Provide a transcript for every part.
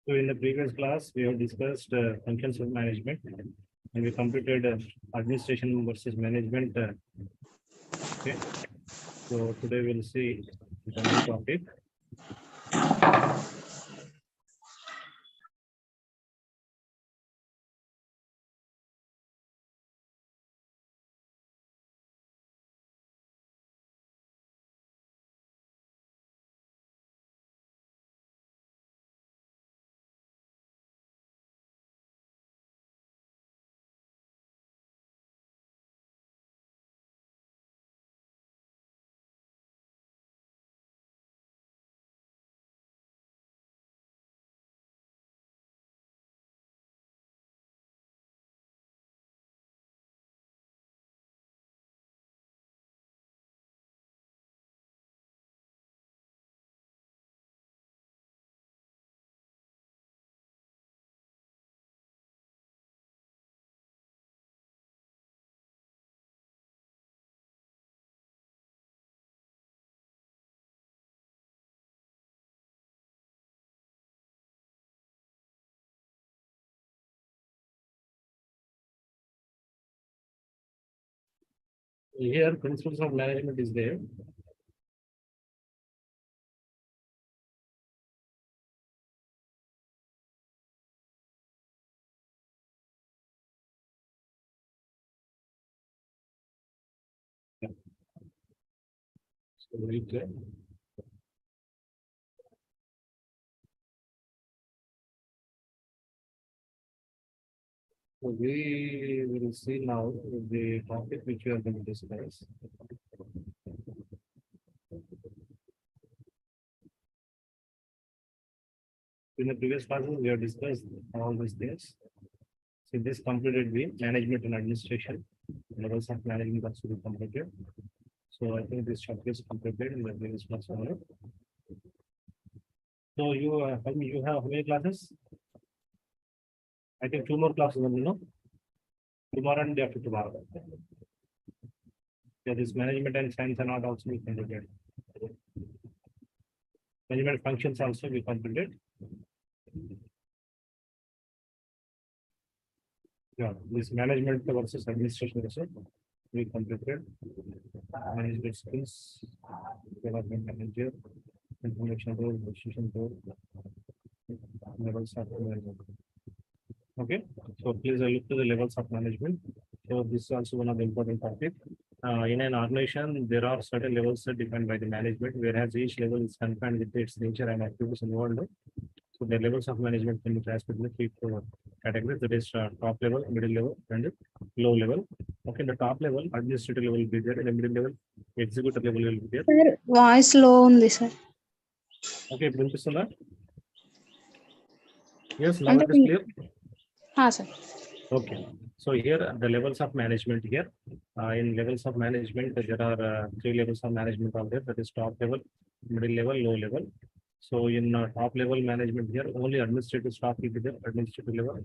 So in the previous class, we have discussed functions of management and we completed administration versus management. Okay. So today we'll see the new topic. Here, principles of management is there. Yeah. So very clear. So we will see now the topic which we are going to discuss. In the previous classes, we have discussed all these things. So this completed the management and administration. Levels of management also be completed. So I think this chapter is completed in the previous class only. So you have how many classes? I think 2 more classes only, no? Tomorrow and day after tomorrow. Yeah, this management and science and art also be completed. Management functions also be completed. Yeah, this management versus administration also we completed. Management skills, development manager, information role, decision role, levels of management. Okay, so please look to the levels of management. So this is also one of the important topics. In an organization, there are certain levels defined by the management, whereas each level is confined with its nature and activities involved. So the levels of management can be classified into 3 categories, that is top level, middle level, and low level. Okay, the top level, administrative level will be there, and the middle level, executive level will be there. Sir, voice low ఉంది sir. Okay, వినిపిస్తుందా? Yes, now it is clear. Sir. Okay, so here the levels of management here. In levels of management, there are 3 levels of management out there. That is top level, middle level, low level. So in top level management here, only administrative staff will be there, administrative level,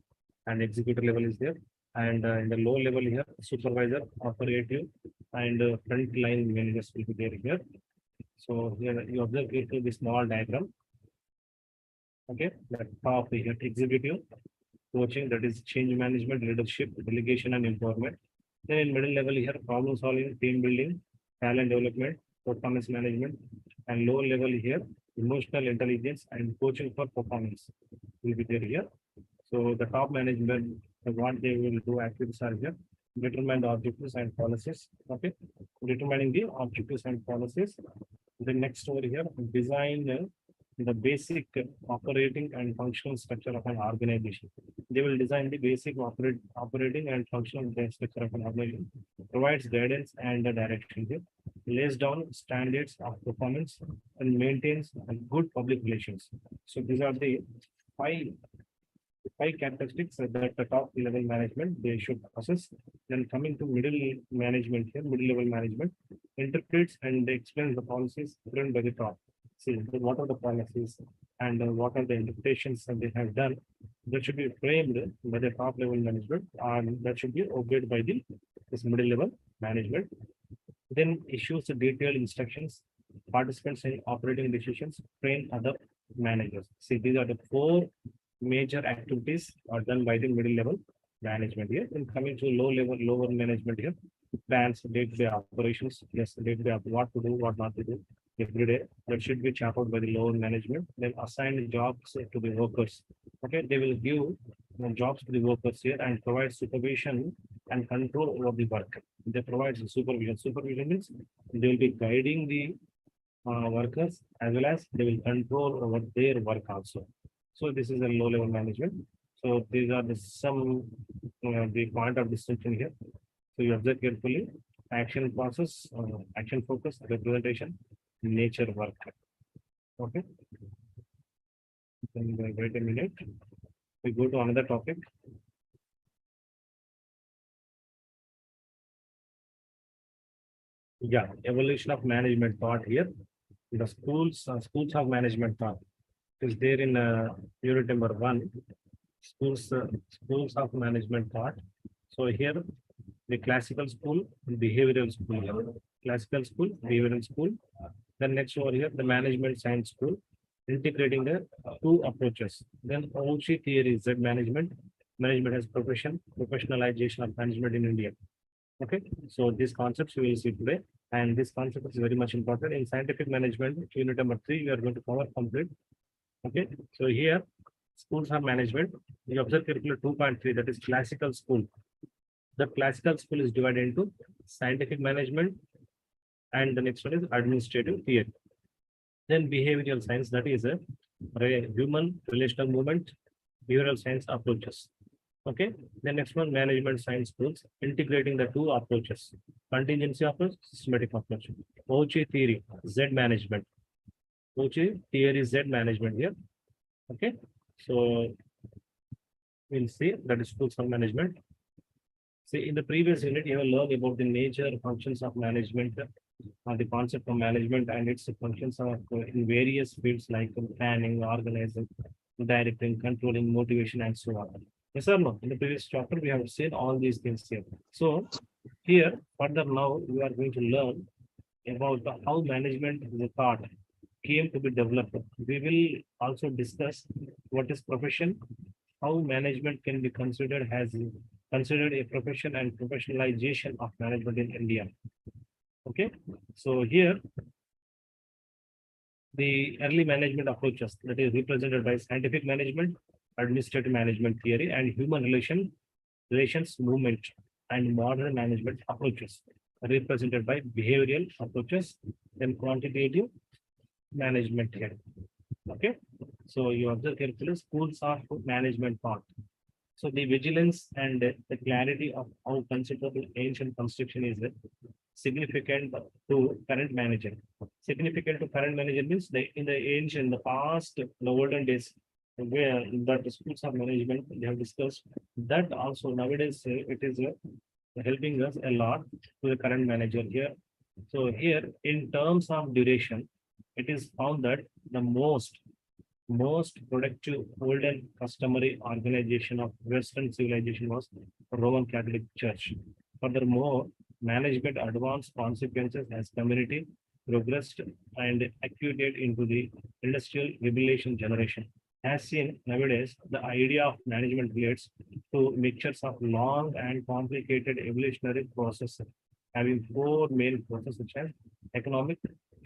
and executive level is there. And in the low level here, supervisor, operative, and front line managers will be there here. So here you observe carefully this small diagram. Okay, the top here, executive, coaching, that is change management, leadership, delegation, and empowerment. Then in middle level here, problem solving, team building, talent development, performance management, and low level here, emotional intelligence and coaching for performance will be there here. So the top management, what they will do activities are here, determine the objectives and policies. Okay, determining the objectives and policies. The next over here, design the basic operating and functional structure of an organization. They will design the basic operating and functional structure of an organization, provides guidance and the direction here, lays down standards of performance, and maintains good public relations. So these are the five characteristics that the top level management they should possess. Then coming to middle management here, middle level management interprets and explains the policies given by the top. See what are the policies and what are the interpretations that they have done that should be framed by the top level management and that should be obeyed by the this middle level management. Then issues the detailed instructions, participants in operating decisions, train other managers. See, these are the 4 major activities are done by the middle level management here. And coming to lower management here, plans, day-to-day operations, yes, day-to-day what to do, what not to do every day. That should be charted out by the lower management. Then assign jobs to the workers. Okay, they will give jobs to the workers here and provide supervision and control over the work. They provide supervision. Supervision means they will be guiding the workers as well as they will control over their work also. So this is a low level management. So these are the point of distinction here. So you observe carefully action process, action focus, representation, nature work. Okay. Then wait a minute. We go to another topic. Yeah, evolution of management thought here. The schools of management thought is there in unit number 1. Schools of management thought. So here the classical school, behavioral school, classical school, behavioral school. Then next over here, the management science school, integrating the two approaches. Then OC theory is that management as professionalization of management in India. Okay, so these concepts we will see today, and this concept is very much important in scientific management. Unit number 3, we are going to cover complete. Okay, so here schools of management. You observe carefully 2.3, that is classical school. The classical school is divided into scientific management, and the next one is administrative theory. Then behavioral science, that is a human relational movement, behavioral science approaches. Okay, the next one, management science schools, integrating the two approaches, contingency approach, systematic approach. OC theory, Z management. OC theory, Z management here. Okay, so we'll see that is schools of management. See, in the previous unit, you have learned about the nature, functions of management, the concept of management and its functions of in various fields like planning, organizing, directing, controlling, motivation, and so on. Yes or no? In the previous chapter, we have seen all these things here. So here, further now, we are going to learn about how management is a thought came to be developed. We will also discuss what is profession, how management can be considered a profession, and professionalization of management in India. Okay, so here the early management approaches, that is represented by scientific management, administrative management theory, and human relations movement, and modern management approaches represented by behavioral approaches, then quantitative management theory. Okay, so you observe carefully schools of management part. So the vigilance and the clarity of how considerable ancient construction is significant to current manager. Significant to current manager means in the past, the olden days, where that the schools of management they have discussed that also nowadays it is helping us a lot to the current manager here. So here in terms of duration, it is found that the most productive olden customary organization of Western civilization was Roman Catholic Church. Furthermore, management advanced consequences as community progressed and accumulated into the industrial revolution generation. As seen nowadays, the idea of management relates to mixtures of long and complicated evolutionary processes, having 4 main processes such as economic,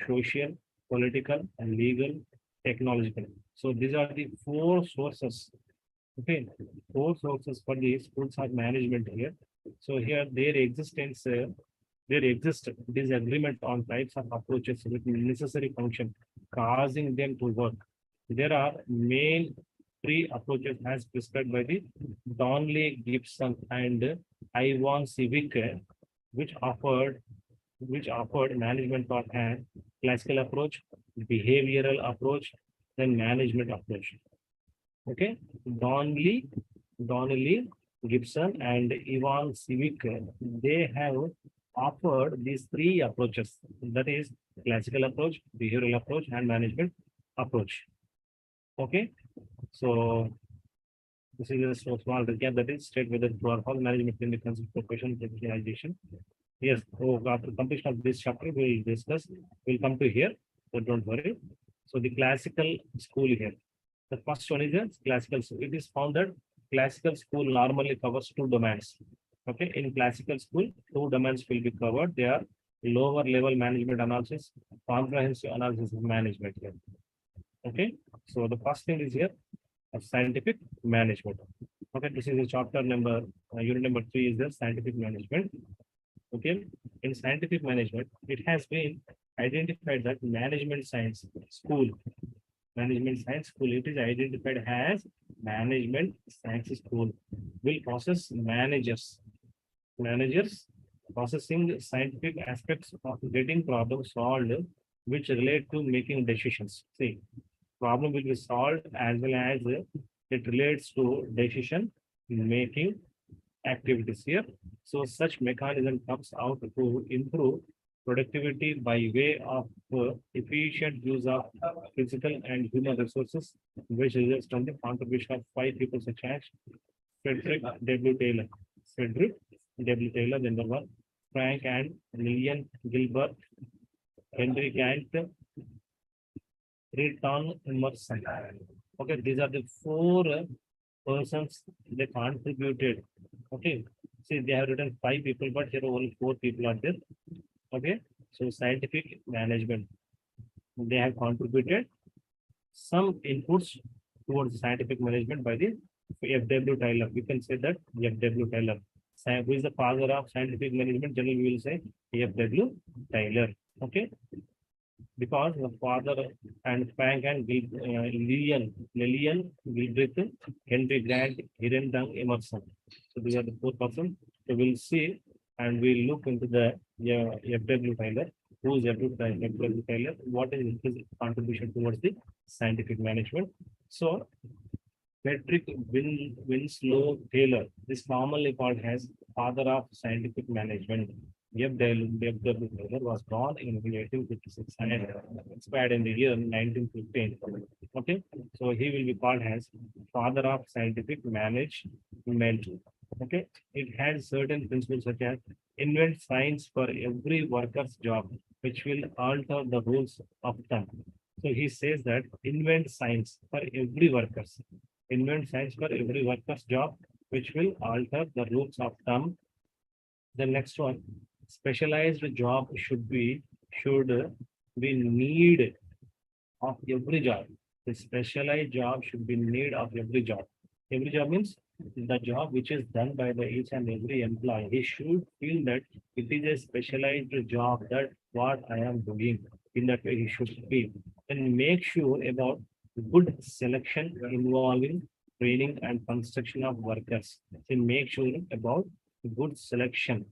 social, political, and legal, technological. So these are the 4 sources. Okay, 4 sources for the schools of management here. So here there exists disagreement on types of approaches with necessary function, causing them to work. There are main 3 approaches as prescribed by the Donnelly, Gibson, and Ivan Civic, which offered management thought and classical approach, behavioral approach, then management approach. Okay, Donnelly, Gibson, and Ivan Civic, they have offered these 3 approaches, that is classical approach, behavioral approach, and management approach. Okay, so this is a small recap, that is state whether for all management in the concept profession professionalization. Yes, so after completion of this chapter, we'll come to here, so don't worry. So the classical school here. The first one is a classical school. It is found that classical school normally covers two domains. Okay, in classical school, two domains will be covered. They are lower level management analysis, comprehensive analysis of management here. Okay, so the first thing is here scientific management. Okay, this is a chapter number, unit number 3 is the scientific management. Okay, in scientific management, it has been identified that management science school, it is identified as management science school will process managers processing scientific aspects of getting problems solved which relate to making decisions. See, problem will be solved as well as it relates to decision making activities here. So such mechanism comes out to improve productivity by way of efficient use of physical and human resources, which results from the contribution of 5 people such as Frederick W. Taylor. Frederick W. Taylor, number one, Frank and Lillian Gilbert, Henry Gant, Return Emerson. Okay, these are the four persons they contributed. Okay, see, they have written 5 people, but here only 4 people are there. Okay, so scientific management, they have contributed some inputs towards scientific management by the F.W. Taylor. You can say that F.W. Taylor. Who is the father of scientific management? Generally, we will say F.W. Taylor. Okay, because the father and Frank and Lillian Gilbreth, Henry Grant, Hirendang Emerson. So these are the 4 persons. So we'll see and we'll look into the F.W. Taylor. Who is F.W. Taylor? What is his contribution towards the scientific management? So Frederick Winslow Taylor is commonly called as father of scientific management. F.W. Taylor was born in 1856 and expired in the year 1915. Okay, so he will be called as father of scientific management. Okay, it has certain principles such as invent science for every worker's job, which will alter the rules of thumb. So he says that invent science for every worker's job, which will alter the rules of thumb. The next one, specialized job should be need of every job. The specialized job should be need of every job. Every job means the job which is done by the each and every employee. He should feel that it is a specialized job that what I am doing. In that way, he should feel. And make sure about good selection involving training and construction of workers. And make sure about good selection.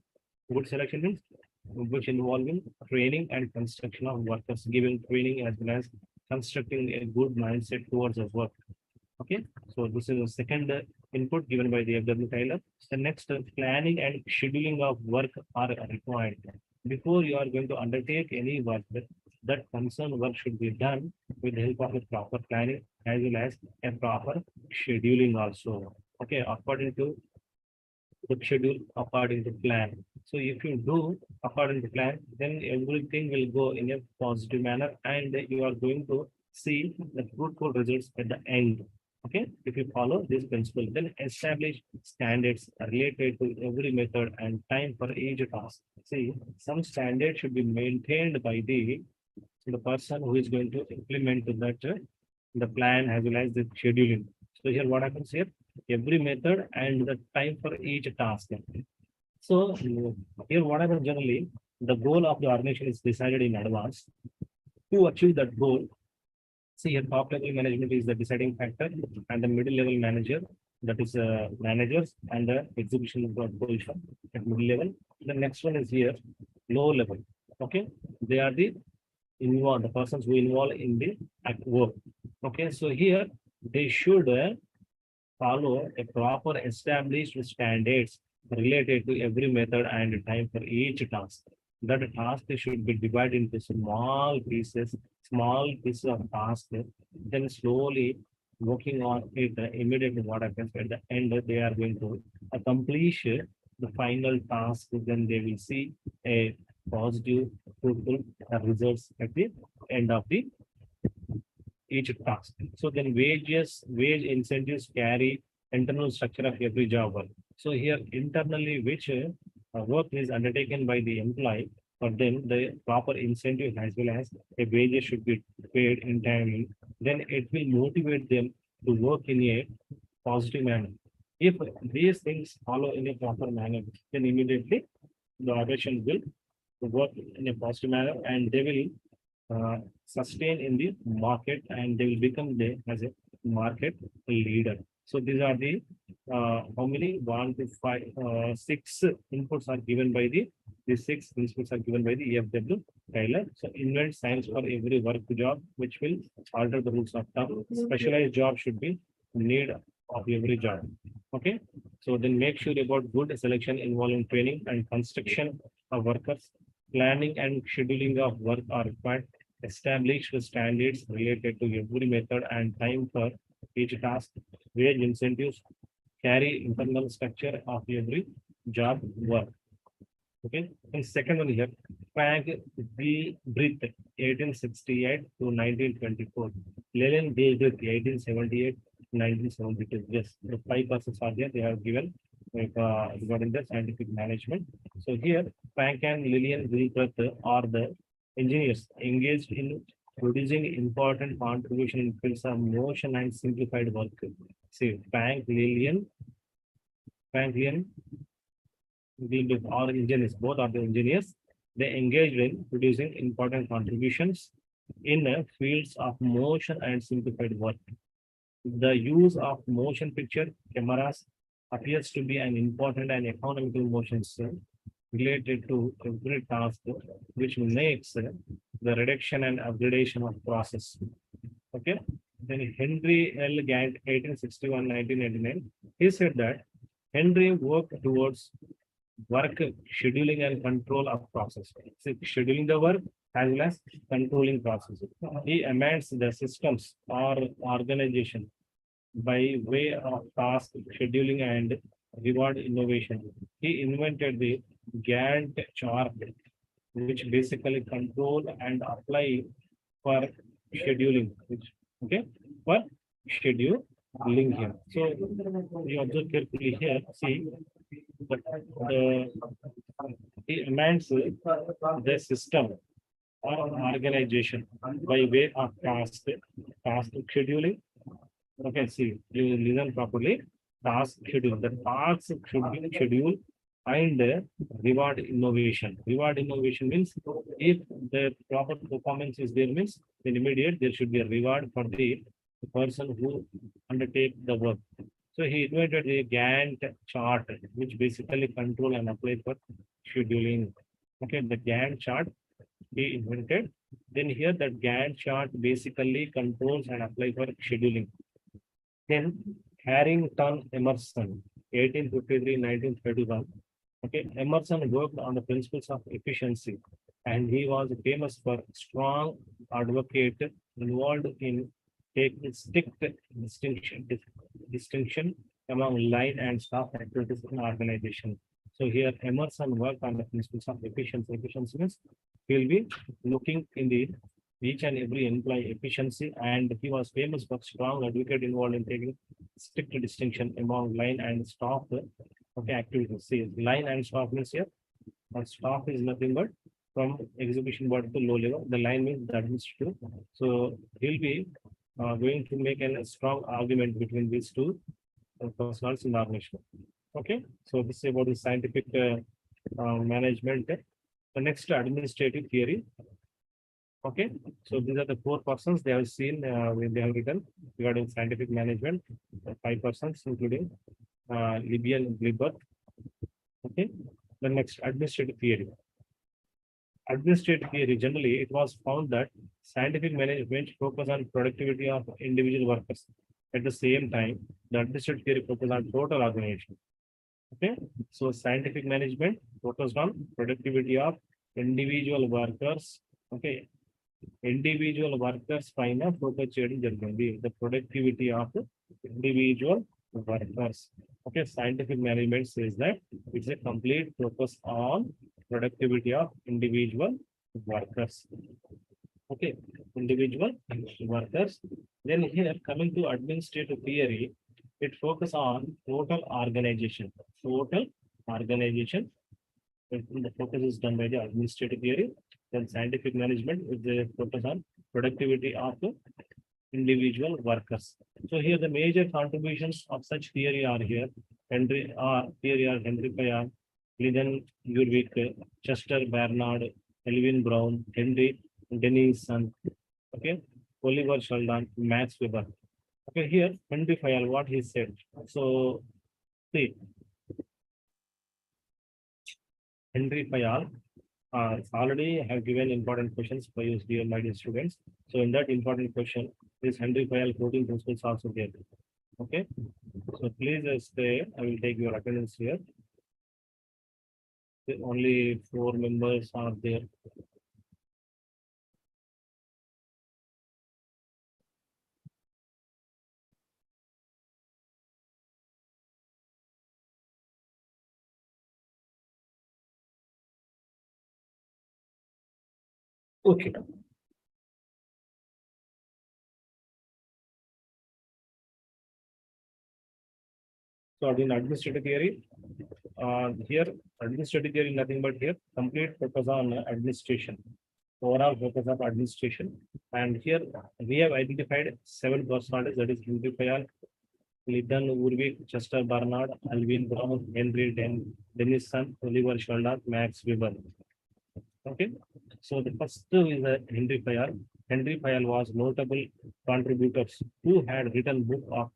Good selection means which involving training and construction of workers, giving training as well as constructing a good mindset towards the work. Okay, so this is the second input given by the F.W. Taylor. The next, planning and scheduling of work are required. Before you are going to undertake any work, that concerned work should be done with the help of a proper planning as well as a proper scheduling also. Okay, according to the schedule, according to plan. So if you do according to plan, then everything will go in a positive manner and you are going to see the fruitful results at the end. Okay, if you follow this principle, then establish standards related to every method and time for each task. See, some standards should be maintained by the person who is going to implement that the plan as well as the scheduling. So here what happens here, every method and the time for each task. So here what happens generally, the goal of the organization is decided in advance. To achieve that goal, see here top level management is the deciding factor and the middle level manager, that is managers and the execution position at middle level. The next one is here low level. Okay, they are the persons who involve in the work. Okay, so here they should follow a proper established standards related to every method and time for each task. That task should be divided into small pieces of task, then slowly working on it. Immediately what happens at the end, they are going to accomplish the final task, then they will see a positive, fruitful results at the end of the each task. So then wage incentives carry internal structure of every job work. So here internally, which work is undertaken by the employee, for them the proper incentive as well as a wages should be paid in time. Then it will motivate them to work in a positive manner. If these things follow in a proper manner, then immediately the organization will work in a positive manner and they will sustain in the market and they will become the as a market leader. So these are the how many 1 to 5 6 inputs are given by the six inputs are given by the EFW Taylor. So invent science for every work job which will alter the rules of thumb. Specialized job should be need of every job. Okay. So then make sure about good selection involving training and construction of workers. Planning and scheduling of work are required. Establish the standards related to every method and time for each task. Wage incentives carry internal structure of every job work. Okay. And second one here, Frank B. Britt, 1868 to 1924. Leland B. Britt, 1878 to 1972. Yes, the 5 persons are there. They have given regarding the scientific management. So here, Frank and Lillian Gilbert are the engineers engaged in producing important contribution in fields of motion and simplified work. See, Frank Lillian are engineers, both are the engineers. They engaged in producing important contributions in fields of motion and simplified work. The use of motion picture cameras appears to be an important and economical motion related to every task, which makes the reduction and upgradation of process. Okay. Then Henry L. Gantt, 1861-1989, he said that Henry worked towards work scheduling and control of process. So scheduling the work as well as controlling process. He amends the systems or organization by way of task scheduling and reward innovation. He invented the Gantt chart, which basically control and apply for scheduling, which okay for scheduling here. So you observe carefully here. See, but he amends the system or organization by way of task scheduling. Okay, see, you listen properly. Task schedule. The tasks should be scheduled and reward innovation. Reward innovation means if the proper performance is there means then immediate there should be a reward for the person who undertake the work. So he invented a Gantt chart, which basically control and apply for scheduling. Okay, the Gantt chart he invented. Then here the Gantt chart basically controls and apply for scheduling. Then Harrington Emerson, 1853-1931. Okay, Emerson worked on the principles of efficiency, and he was famous for strong advocate involved in taking strict distinction among line and staff activities in organization. So here Emerson worked on the principles of efficiency. Efficiency means he'll be looking in the each and every employee efficiency, and he was famous for strong advocate involved in taking strict distinction among line and staff okay activities. See, line and staff means here, staff is nothing but from execution board to low level. The line means the administrative. So he'll be going to make a strong argument between these two personnel in the organization. Okay, so this is about the scientific management. The next administrative theory. Okay, so these are the 4 persons they have seen when they have written regarding scientific management. 5 persons, including Libyan Gilbert. Okay, the next administrative theory. Administrative theory generally it was found that scientific management focus on productivity of individual workers. At the same time, the administrative theory focus on total organization. Okay, so scientific management focused on productivity of individual workers. Okay, individual workers పైన focus చేయడం జరిగింది. The productivity of individual workers. Okay, scientific management says that it's a complete focus on productivity of individual workers. Okay, individual workers. Then here coming to administrative theory, it focus on total organization. Total organization. The focus is done by the administrative theory. Then scientific management is the focus on productivity of the individual workers. So here the major contributions of such theory are here. Henry Fayol, Lyndon Urwick, Chester Barnard, Elvin Brown, Henry Denison, okay, Oliver Sheldon, Max Weber. Okay, here Henry Fayol, what he said. So see, Henry Fayol already have given important questions for you, dear my dear students. So in that important question, this Henry Fayol protein principles also there. Okay, so please stay. I will take your attendance here. Only 4 members are there. Okay. So in administrative theory, here administrative theory nothing but here complete focus on administration, overall focus of administration. And here we have identified 7 personalities, that is Henry Fayol, Lyndon Urwick, Chester Barnard, Alvin Brown, Henry Denison, Oliver Sheldon, Max Weber. Okay, so the first is Henry Fayol. Henry Fayol was notable contributors who had written book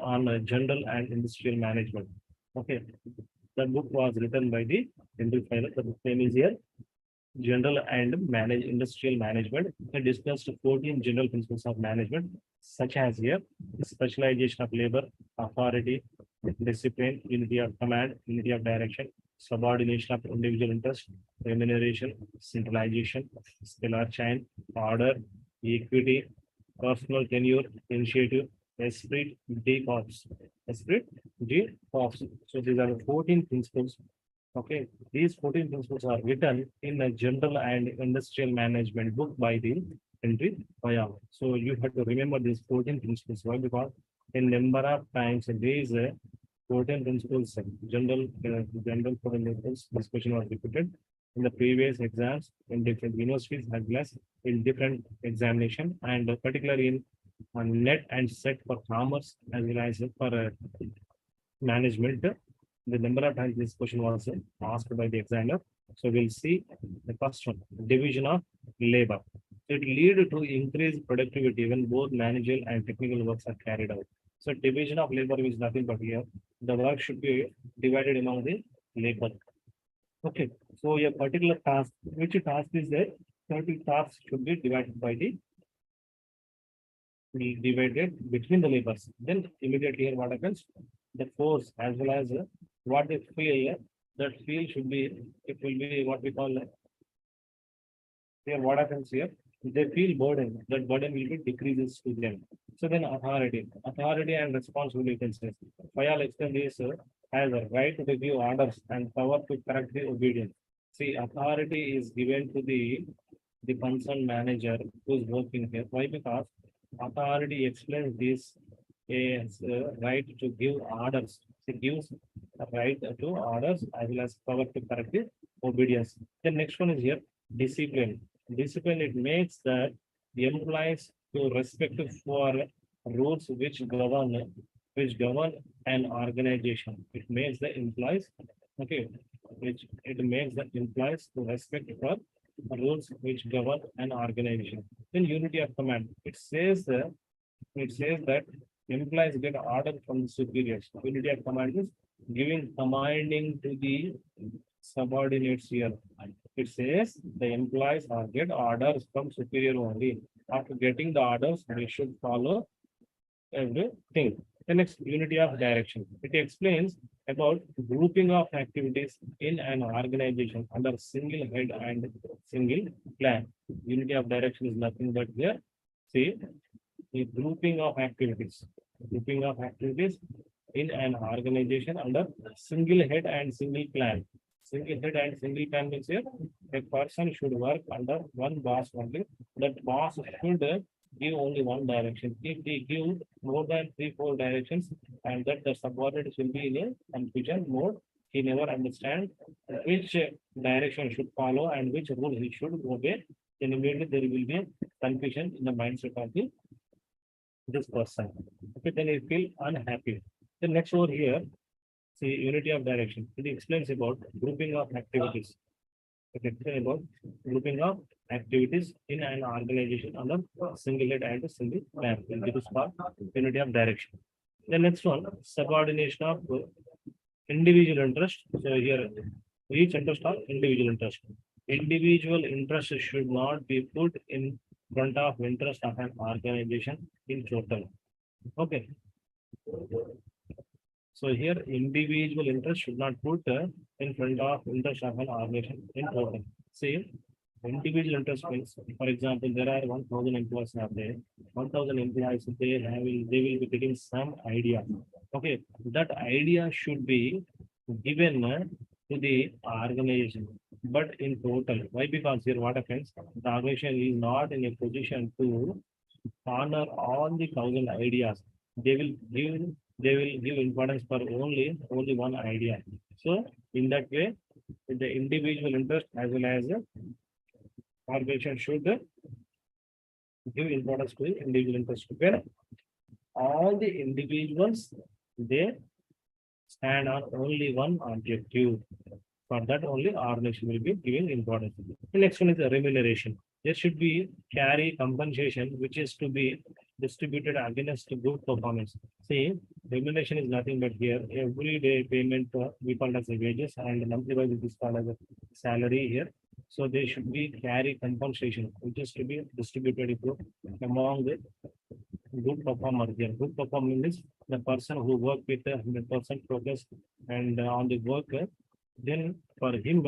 on general and industrial management. Okay, the book was written by the Henry Fayol. The book name is here General and Industrial Management. They discussed 14 general principles of management, such as here specialization of labor, authority, discipline, unity of command, unity of direction, subordination of individual interest, remuneration, centralization, scalar chain, order, equity, personal tenure, initiative, esprit de corps. Esprit de corps. So these are the 14 principles. Okay, these 14 principles are written in a general and industrial management book by the Henry Fayol. So you have to remember these 14 principles. Why? Because in number of times these 14 principles, general 14 principles, this question was repeated in the previous exams in different universities as well as in different examination, and particularly in net and set for commerce as well as for management. The number of times this question was asked by the examiner. So we'll see the first one, division of labor. It lead to increased productivity when both managerial and technical works are carried out. So division of labor is nothing but here. The work should be divided among the labor. Okay. So a particular task, which task is there? 30 tasks should be divided by the divided between the labors. Then immediately here what happens? The force as well as what they feel here, that feel should be, it will be what we call here what happens here, they feel burden, that burden will be decreases to them. So then authority and responsibility you can say. Fayol extend this has a right to give orders and power to correct the obedience. See, authority is given to the concerned manager who is working here. Why? Because authority explains this is right to give orders. It gives a right to orders as well as power to correct the obedience. The next one is here discipline. Discipline, it makes that the employees to respect for rules which govern an organization. It makes the employees, okay, which it makes the employees to respect for rules which govern an organization. Then unity of command. It says that employees get order from the superiors. Unity of command is giving commanding to the subordinates here. It says the employees are get orders from superior only. After getting the orders, they should follow everything. The next, unity of direction. It explains about grouping of activities in an organization under single head and single plan. Unity of direction is nothing but here. See, the grouping of activities. Grouping of activities in an organization under single head and single plan. Single head and single pen means here a person should work under one boss only. That boss should give only one direction. If they give more than 3, 4 directions, and that the subordinates will be in a confusion mode, he never understand which direction should follow and which rule he should obey. Then immediately there will be confusion in the mindset of this person. Okay, then he feel unhappy. Then next over here, see unity of direction. It explains about grouping of activities. It explains about grouping of activities in an organization under single head and a single plan. It is called unity of direction. The next one, subordination of individual interest. So here, each interest or individual interest. Individual interest should not be put in front of interest of an organization in total. Okay. So here, individual interest should not put in front of interest of an organization in total. See, individual interest means, for example, there are 1,000 employees are there. 1,000 employees, they will be getting some idea. Okay, that idea should be given to the organization, but in total. Why? Because here what happens? The organization is not in a position to honor all the 1,000 ideas. They will give importance for only one idea. So in that way, the individual interest as well as the organization should give importance to the individual interest. Where all the individuals they stand on only one objective. For that only organization will be giving importance. The next one is the remuneration. There should be carry compensation which is to be distributed against good performance. See, remuneration is nothing but here every day payment we call as a wages and monthly wise it is called as a salary here. So there should be carry compensation which is to be distributed among the good performer here. Good performer means the person who work with 100% focus and on the work. Then for him,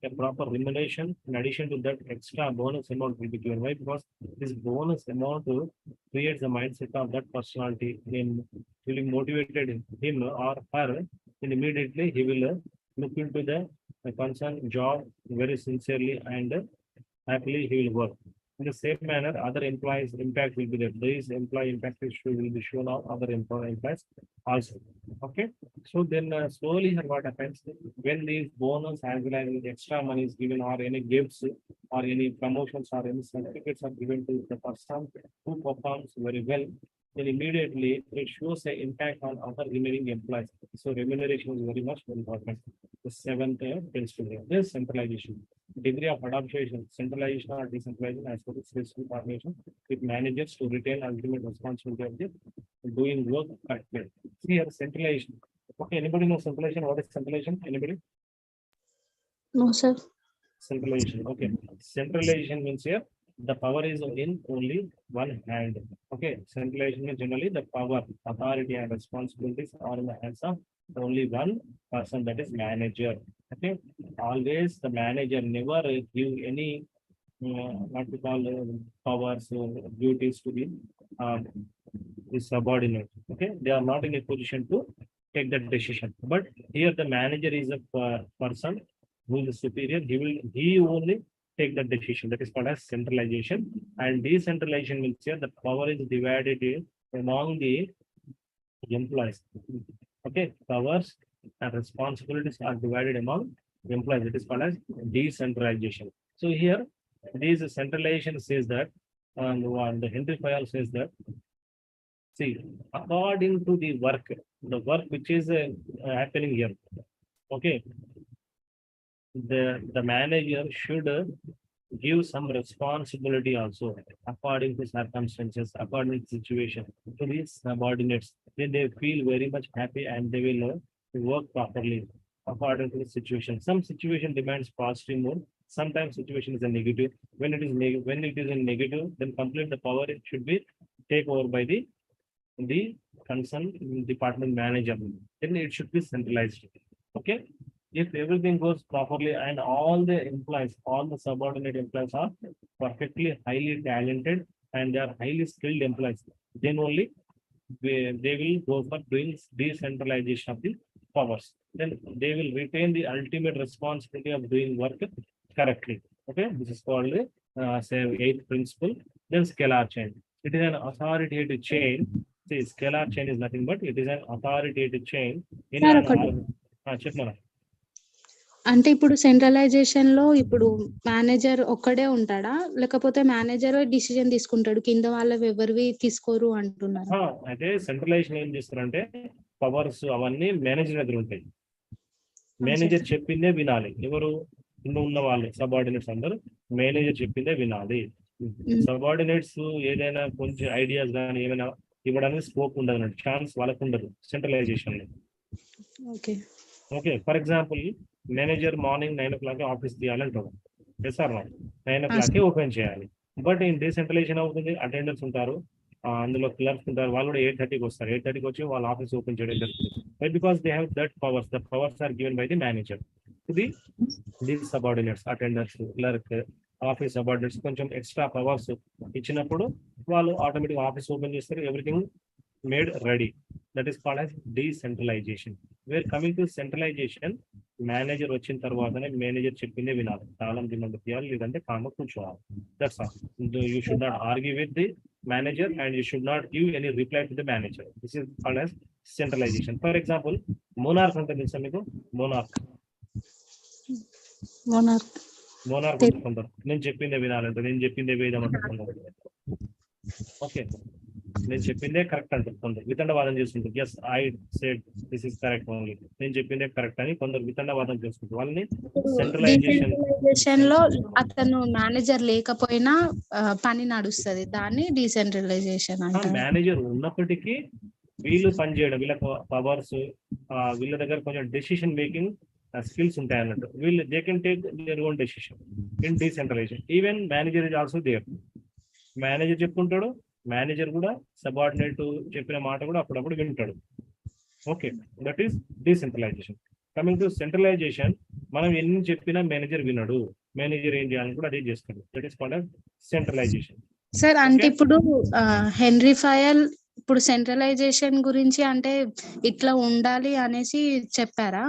a proper remuneration in addition to that extra bonus amount will be given. Why? Because this bonus amount creates the mindset of that personality in feeling motivated him or her, then immediately he will look into the concerned job very sincerely and happily he will work. In the same manner, other employees' impact will be there. These employee impact will be shown on other employees also. Okay. So then slowly what happens when these bonus as well as extra money is given or any gifts or any promotions or any certificates are given to the person who performs very well, then immediately it shows the impact on other remaining employees. So remuneration is very much important. The seventh principle here, this centralization. Degree of adaptation, centralization or decentralization as per the specific formation with managers to retain ultimate responsibility of the doing work correctly. See here, centralization. Okay, anybody know centralization? What is centralization? Anybody? No, sir. Centralization. Okay, centralization means here the power is in only one hand. Okay, centralization means generally the power, authority, and responsibilities are in the hands of only one person, that is manager. Okay, always the manager never give any what we call powers or duties to the subordinate. Okay, they are not in a position to take that decision. But here the manager is a person who is superior. He only take that decision. That is called as centralization. And decentralization means here the power is divided among the employees. Okay, powers and responsibilities are divided among employees. It is called as decentralization. So here, this centralization says that, and the Henry Fayol says that, see, according to the work which is happening here, okay, the manager should give some responsibility also according to circumstances, according to situation to these subordinates. Then they feel very much happy and they will work properly according to the situation. Some situation demands positive mode. Sometimes situation is a negative. When it is in negative, then complete the power it should be take over by the concerned department manager. Then it should be centralized. Okay. If everything goes properly and all the employees, all the subordinate employees are perfectly highly talented and they are highly skilled employees, then only they will go for doing decentralization of the powers. Then they will retain the ultimate responsibility of doing work correctly. Okay, this is called say eighth principle. Then scalar chain. It is an authoritative chain. See, scalar chain is nothing but it is an authoritative chain in Sir, an ఒకటి. చెప్పమన్నా. అంటే ఇప్పుడు centralisation లో ఇప్పుడు manager ఒక్కడే ఉంటాడా, లేకపోతే manager decision తీసుకుంటాడు, కింద వాళ్ళవి ఎవరివి తీసుకోరు అంటున్నారు? అయితే సెంట్రలైజేషన్ ఏం చేస్తారంటే పవర్స్ అవన్నీ మేనేజర్ దగ్గర ఉంటాయి. మేనేజర్ చెప్పిందే వినాలి. ఎవరు కింద ఉన్న వాళ్ళు సబార్డినేట్స్ అందరూ మేనేజర్ చెప్పిందే వినాలి. సబార్డినేట్స్ ఏదైనా కొంచెం ఐడియాస్ కానీ ఏమైనా ఇవ్వడానికి స్కోప్ ఉండదు అన్నట్టు, ఛాన్స్ వాళ్ళకు ఉండదు centralization. Okay, for example manager morning 9 o'clock office తీయాలంటారు. Yes or no? 9 o'clock open చేయాలి. బట్ ఇన్ డీసెంట్రలైజేషన్ అవుతుంది, అటెండర్స్ ఉంటారు, అందులో క్లర్క్స్ ఉంటారు, వాళ్ళు కూడా 8:30కి వస్తారు. 8:30కి వచ్చి వాళ్ళ ఆఫీస్ ఓపెన్ చేయడం జరుగుతుంది. Because they have that powers. The powers are given by the manager to the subordinates, attenders, clerk, office subordinates కొంచెం ఎక్స్ట్రా పవర్స్ ఇచ్చినప్పుడు వాళ్ళు ఆటోమేటిక్ ఆఫీస్ ఓపెన్ చేస్తారు. Everything made ready. That is called as decentralization. Where coming to centralization, manager వచ్చిన తర్వాతనే manager చెప్పిందే వినాలి. తాళం దిమ్మందు తీయాలి, లేదంటే కామ కూర్చోవాలి. That's all. You should not argue with the manager and you should not give any reply to the manager. This is called as centralization. For example, monarch ante telusa meeku? monarch నేను చెప్పిందే వినాలంటే, నేను చెప్పిందే వేదం అంటున్నారు. Okay, నేను చెప్పిందే correct అంటుంది, వితండవాదం చేస్తుంటారు. Yes, I said this is correct only, నేను చెప్పిందే కరెక్ట్ అని కొందరు వితండవాదం చేసుకుంటారు. వాళ్ళని సెంట్రలైజేషన్ లో అతను మేనేజర్ లేకపోయినా పని నడుస్తుంది, దాన్ని డీసెంట్రలైజేషన్ అంటారు. మేనేజర్ ఉన్నప్పటికీ వీళ్ళు పనిచేయడం, వీళ్ళ పవర్స్, వీళ్ళ దగ్గర కొంచెం డెసిషన్ మేకింగ్ స్కిల్స్ ఉంటాయి అన్నట్టు. వీళ్ళు they can take their own decision in decentralization. Even manager is also there. Manager చెప్పుకుంటాడు, మేనేజర్ కూడా సబార్డినేట్ చెప్పిన మాట కూడా అప్పుడప్పుడు వింటాడు. Okay, that is decentralization. Coming to centralization, మనం ఎన్ని చెప్పినా మేనేజర్ వినడు, మేనేజర్ ఏం చేయాలని కూడా అదే చేస్తాడు. That is called centralisation. Sir, అంటే ఇప్పుడు హెన్రీ ఫయల్ ఇప్పుడు సెంట్రలైజేషన్ గురించి అంటే ఇట్లా ఉండాలి అనేసి చెప్పారా?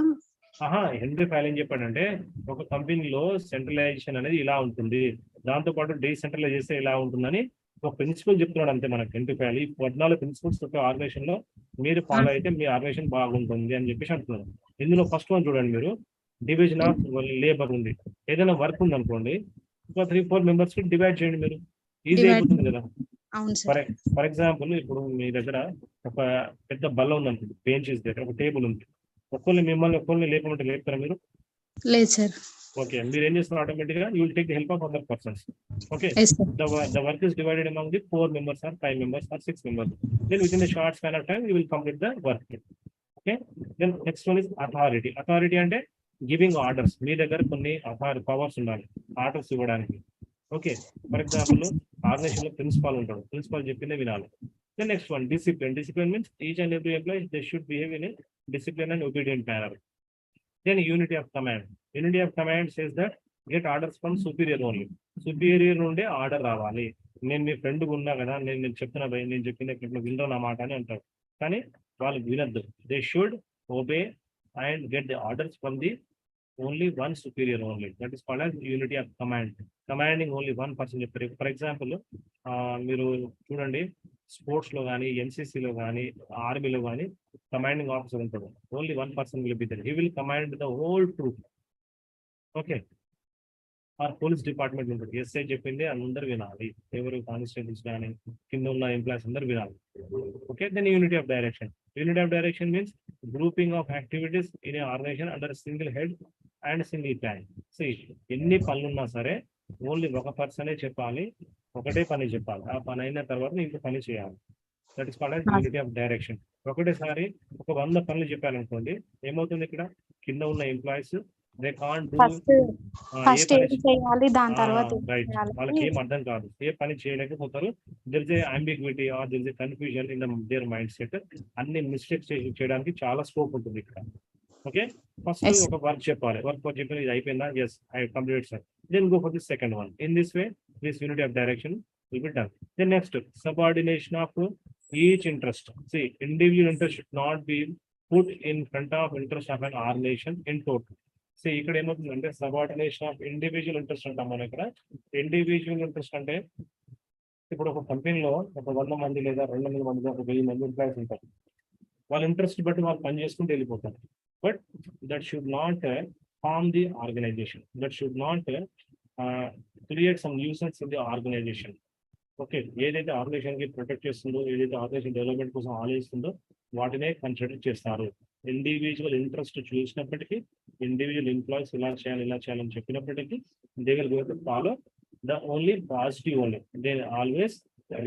హెన్రీ ఫయల్ ఏం చెప్పాడంటే, ఒక కంపెనీలో సెంట్రలైజేషన్ అనేది ఇలా ఉంటుంది, దాంతో పాటు డీసెంట్రలైజ్ చేస్తే ఇలా ఉంటుందని ఒక ప్రిన్సిపల్ చెప్తున్నాడు అంతే మనకు. హెన్రీ ఫయల్ ఈ 14 ప్రిన్సిపల్స్ ఒక ఆర్గనైజేషన్ లో మీరు ఫాలో అయితే మీ ఆర్గనైజేషన్ బాగుంటుంది అని చెప్పేసి అంటున్నారు. ఇందులో ఫస్ట్ వన్ చూడండి మీరు, డివిజన్ ఆఫ్ లేబర్ ఉంది. ఏదైనా వర్క్ ఉంది అనుకోండి, ఒక 3-4 మెంబర్స్ కి డివైడ్ చేయండి, మీరు ఈజీ అయిపోతుంది కదా. ఫర్ ఎగ్జాంపుల్, ఇప్పుడు మీ దగ్గర ఒక పెద్ద బల్ల ఉంది అనుకోండి, బెంచెస్ దగ్గర ఒక టేబుల్ ఉంది. మిమ్మల్ని ఒక్కరిని లేపమంటే లేపుతారా మీరు? లేదు సార్. ఓకే, మీరు ఏం చేస్తున్నారు? ఆటోమేటిక్ గా you will take the help of other persons. Okay, the work is divided among the 4 members or 5 members or 6 members. Then within a short span of time you will complete the work. Okay, then next one is authority. Authority అంటే giving orders. మీ దగ్గర కొన్ని powers ఉండాలి orders ఇవ్వడానికి. Okay, for example organisation లో principal ఉంటాడు, principal చెప్పిందే వినాలి. The next one, discipline. Discipline means each and every employee they should behave in a disciplined and obedient manner. Then unity of command. Unity of command says that get orders from superior only. Superior నుండే order రావాలి. నేను మీ friend ఉన్నా కదా, నేను చెప్తున్నా భయ్, నేను చెప్పిన వినరు నా మాట అని అంటారు, కానీ వాళ్ళు వినద్దు. They should obey and get the orders from the only one superior only. That is called as unity of command. Commanding only one person చెప్తారు. ఫర్ ఎగ్జాంపుల్ మీరు చూడండి, స్పోర్ట్స్ లో కానీ, ఎన్సీసీలో కానీ, ఆర్మీలో కానీ కమాండింగ్ ఆఫీసర్ ఉంటాడు. Only one person will be there. He will command the whole troop. Okay, or police department ఉంటుంది, ఎస్ఐ చెప్పింది అందరు వినాలి, ఎవరు కానిస్టేబుల్స్ కానీ కింద ఉన్న ఎంప్లాయీస్ అందరు వినాలి. Okay, then unity of direction. Unity of direction means grouping of activities in a organization under single head and single plan. So ఎన్ని పనులున్నా సరే ఓన్లీ ఒక పర్సనే చెప్పాలి, ఒకటే పని చెప్పాలి. ఆ పని అయిన తర్వాత ఇంకో పని చేయాలి. That is called unity of direction. ఒకటేసారి ఒక 100 పనులు చెప్పాలనుకోండి, ఏమవుతుంది, ఇక్కడ కింద ఉన్న ఎంప్లాయీస్ దే కాంట్ డూ, వాళ్ళకి ఏం అర్థం కాదు, ఏ పని చేయలేకపోతారు. There is a ambiguity or there is a confusion in their mind set. అన్ని మిస్టేక్స్ చేయడానికి చాలా స్కోప్ ఉంటుంది ఇక్కడ. ఓకే, ఫస్ట్ ఒక వర్క్ చెప్పాలి, వర్క్ చెప్పిన ఇది అయిపోయిందా, yes I complete sir, then go for the second one. In this way this unity of direction will be done. Then next, subordination of each interest. See, individual interest should not be put in front of interest of an organization in total. See, ఇక్కడ ఏమవుతుందంటే subordination of individual interest అంటాం మనం ఇక్కడ. Individual interest అంటే ఇప్పుడు ఒక కంపెనీలో ఒక 100 మంది లేదా 200 మంది ఒక 1000 మంది ఎంప్లాయీస్ ఉంటారు. వాళ్ళ ఇంట్రెస్ట్ బట్టి వాళ్ళు పని చేసుకుంటూ వెళ్ళిపోతారు. But that should not harm the organization. That should not create some nuisance in the organization. Okay, ఏదైతే ఆర్గనైజేషన్ కి ప్రొటెక్ట్ చేస్తుందో, ఏదైతే ఆర్గనైజేషన్ డెవలప్మెంట్ కోసం ఆలోచిస్తుందో వాటినే కన్సిడర్ చేస్తారు. ఇండివిజువల్ ఇంట్రెస్ట్ చూసినప్పటికీ, ఇండివిజువల్ ఎంప్లాయీస్ ఇలా చేయాలని చెప్పినప్పటికీ, they will go to follow the only positive only. They always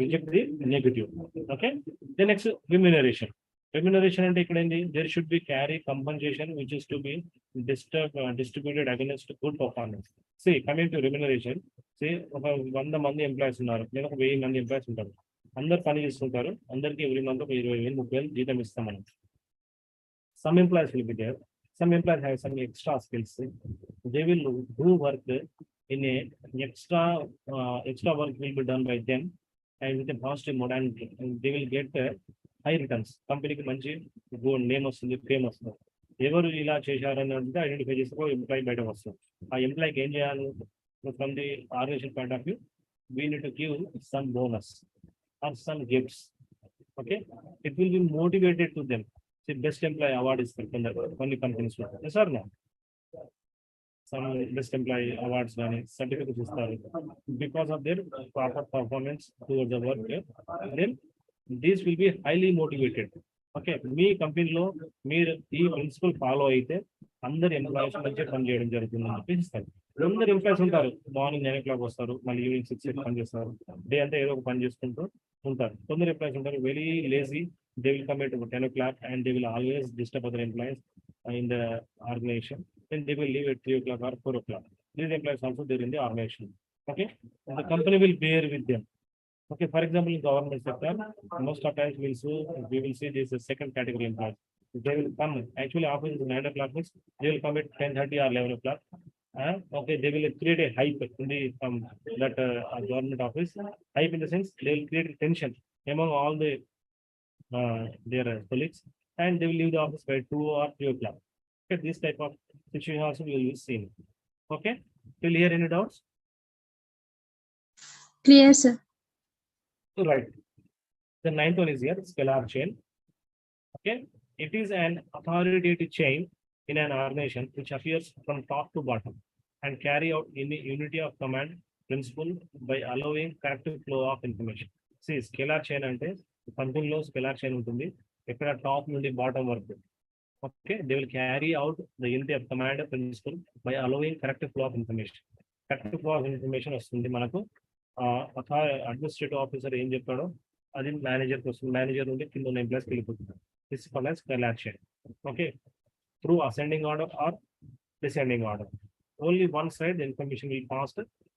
reject the negative. Okay, the next remuneration. Remuneration అంటే ఇక్కడ ఏంటి? There should be carry compensation which is to be distributed against good performance. See coming to remuneration, see ఒక 100 మంది employees ఉన్నారు లేదా ఒక 1000 మంది employees ఉంటారు. అందరు పని చేస్తుంటారు. అందరికి ఎవ్రీ మంత్ ఒక 20,000 30,000 జీతం ఇస్తాం మనం. Some employees will be there. Some employees have some extra skills. They will do work in a extra work will be done by them and with a positive mode, and they will get high returns. కంపెనీకి మంచి good name వస్తుంది, fame వస్తుంది. ఎవరు ఇలా చేశారని అంటే identify చేసుకో employee బయటకు వస్తుంది. ఆ ఎంప్లాయీకి ఏం చేయాలి? From the organization point of view, we need to give some bonus or some gifts. Okay, it will be motivated to them. Best employee award ఇస్తారు కొన్ని కంపెనీస్ లో. సార్ నా సమ్ బెస్ట్ ఎంప్లాయీ అవార్డ్స్ కానీ certificates ఇస్తారు because of their proper performance towards the work. Then these will be highly motivated. Okay, మీ కంపెనీలో మీరు ఈ ప్రిన్సిపల్ ఫాలో అయితే అందరు ఎంప్లాయీస్ మంచిగా పని చేయడం జరుగుతుందని చెప్పి ఇస్తారు. అందరు ఎంప్లాయీస్ ఉంటారు, మార్నింగ్ 9 o'clock వస్తారు, మళ్ళీ ఈవినింగ్ 6 పని చేస్తారు. డే అంతా ఏదో ఒక పని చేసుకుంటూ ఉంటారు. కొందరు ఎంప్లాయీస్ ఉంటారు very lazy. They will come at 10 o'clock and they will always disturb other employees in the organization. Then they will leave at 3 o'clock or 4 o'clock. These employees also there in the organization. Okay, and the company will bear with them. Okay, for example, in government sector, most of times we will see this second category employees. They will come, actually office is 9 o'clock, means they will come at 10:30 or 11 o'clock. Okay, they will create a hype in the that government office. Hype in the sense they will create tension among all the their colleagues, and they will leave the office by 2 or 3 o'clock. Okay, this type of situation also will be seen. Okay, till here any doubts? Clear, sir. Right. The 9th one is here, scalar chain. Okay, it is an authoritative chain in an organization which appears from top to bottom and carry out in the unity of command principle by allowing corrective flow of information. See, scalar chain ante కంపెనీలో scalar chain ఉంటుంది. ఎక్కడ top నుండి bottom వరకు. Okay, they will carry out the unity of command principle by allowing correct flow of information. Correct flow of information వస్తుంది మనకు. Administrative officer ఏం చెప్తాడో అది మేనేజర్కి వస్తుంది. మేనేజర్ నుండి కింద ఉన్న ఎంప్లాయీస్కి వెళ్ళిపోతుంది. This called as scalar chain. Okay, through ascending order or descending order. Only one side the information will pass,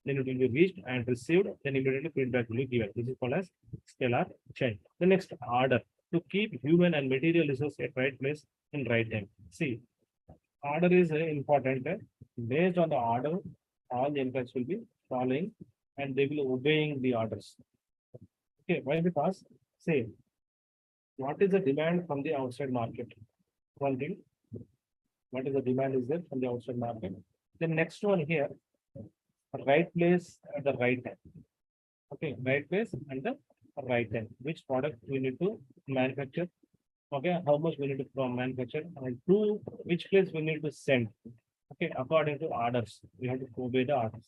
then it will be reached and received, then immediately feedback will be given. This is called as scalar chain. The next, order, to keep human and material resources at right place in right time. See, order is important. Based on the order, all the employees will be following and they will obeying the orders. Okay, why? Because say, what is the demand from the outside market? One thing, what is the demand is there from the outside market? The next one here, right place at the right time. Okay, right place and the right time. Which product we need to manufacture? Okay, how much we need to manufacture and to which place we need to send. Okay, according to orders, we have to obey the orders.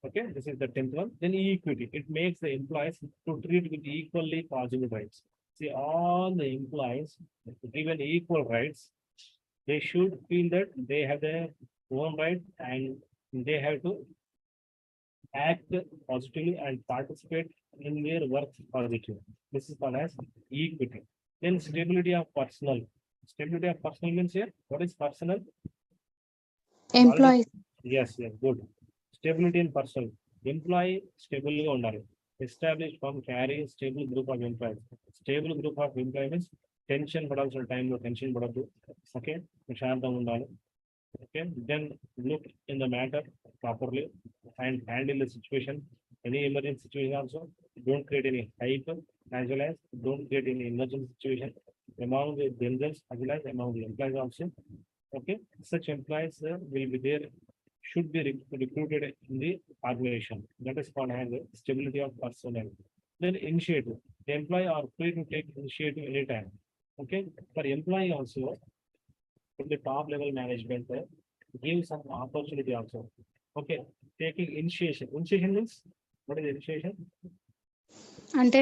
Okay, this is the 10th one. Then equity, it makes the employees to treat with equally possible rights. See, all the employees given equal rights. They should feel that they have their own right and they have to act positively and participate in their work positively. This is called as equity. Then stability of personnel. Stability of personnel means here, what is personnel? Employees. Yes, good. Stability in personnel. Employee stable గా ఉండాలి. Established firm carry stable group of employees. Stable group of employees means tension పడాల్సిన టైంలో tension పడద్దు. Okay, ప్రశాంతంగా ఉండాలి. Okay, then look in the matter properly and handle the situation. Any emergency situation also, don't create any hype as well as don't create any emergency situation. among themselves as well as among the employees also. Okay, such employees will be there, should be recruited in the organization. That is called as stability of personnel. Then initiative. The employee are free to take initiative anytime. Okay, for employee also, from the top level management, give some opportunity also. Okay, taking initiation. Initiation means, what is initiation? అంటే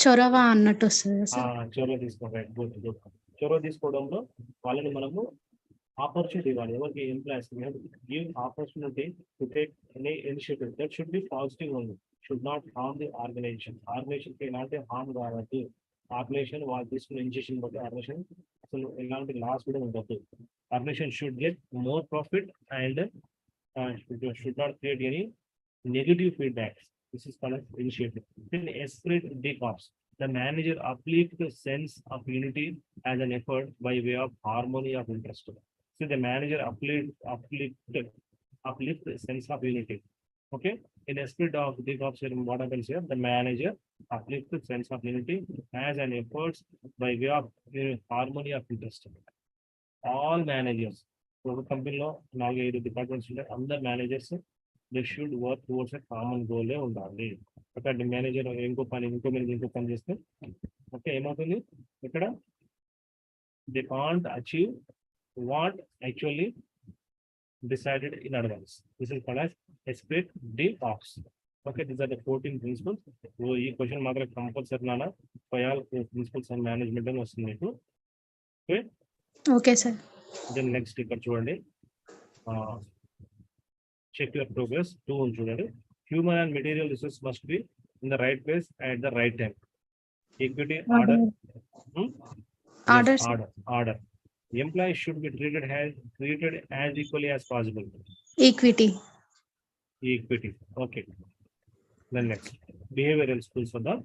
చొరవ అన్నట్టు వస్తుంది sir. చొరవ తీసుకోవడం, good good. చొరవ తీసుకోవడంలో వాళ్ళని మనము ఆపర్చునిటీ ఇవ్వాలి. ఎవరికి employees give opportunity to take any initiative that should be positive only, should not harm the organization. Organization కి ఎలాంటి హార్మ్ కావద్దు. ఆర్గనైజేషన్ వాళ్ళు తీసుకున్న ఇనిషియేషన్ బట్టి ఆర్గనైజేషన్ అసలు ఎలాంటి లాస్ కూడా ఉండదు. Organization should get more profit and should not create any negative feedbacks. This is called as initiative. Then esprit de corps. The manager uplift the sense of unity as an effort by way of harmony of interest. So the manager uplift the sense of unity. Okay. In esprit of de corps, what happens here? The manager uplift the sense of unity as an effort by way of harmony of interest. All managers, ఒక కంపెనీలో 4-5 departments ఉంటాయి. అందరు managers they should work towards a common గోలే ఉండాలి. ఒక manager ఇంకో పని చేస్తే ఓకే ఏమవుతుంది ఇక్కడ, they can't achieve what actually decided in advance. This is called as esprit de corps. Okay, these are the 14 principles. ఈ క్వశ్చన్ మాత్రం కంపల్సరీ నాన్న 5 ప్రిన్సిపల్స్ అండ్ మేనేజ్మెంట్ అని వస్తుంది మీకు. Okay okay sir. Then next ఇక్కడ చూడండి, చెక్ యువర్ ప్రోగ్రెస్ 2 చూడండి. Human and material resource must be in the right place at the right time. Equity order. Order. Employees should be treated as equally as possible. Equity. Okay. Then next, behavioral skills for the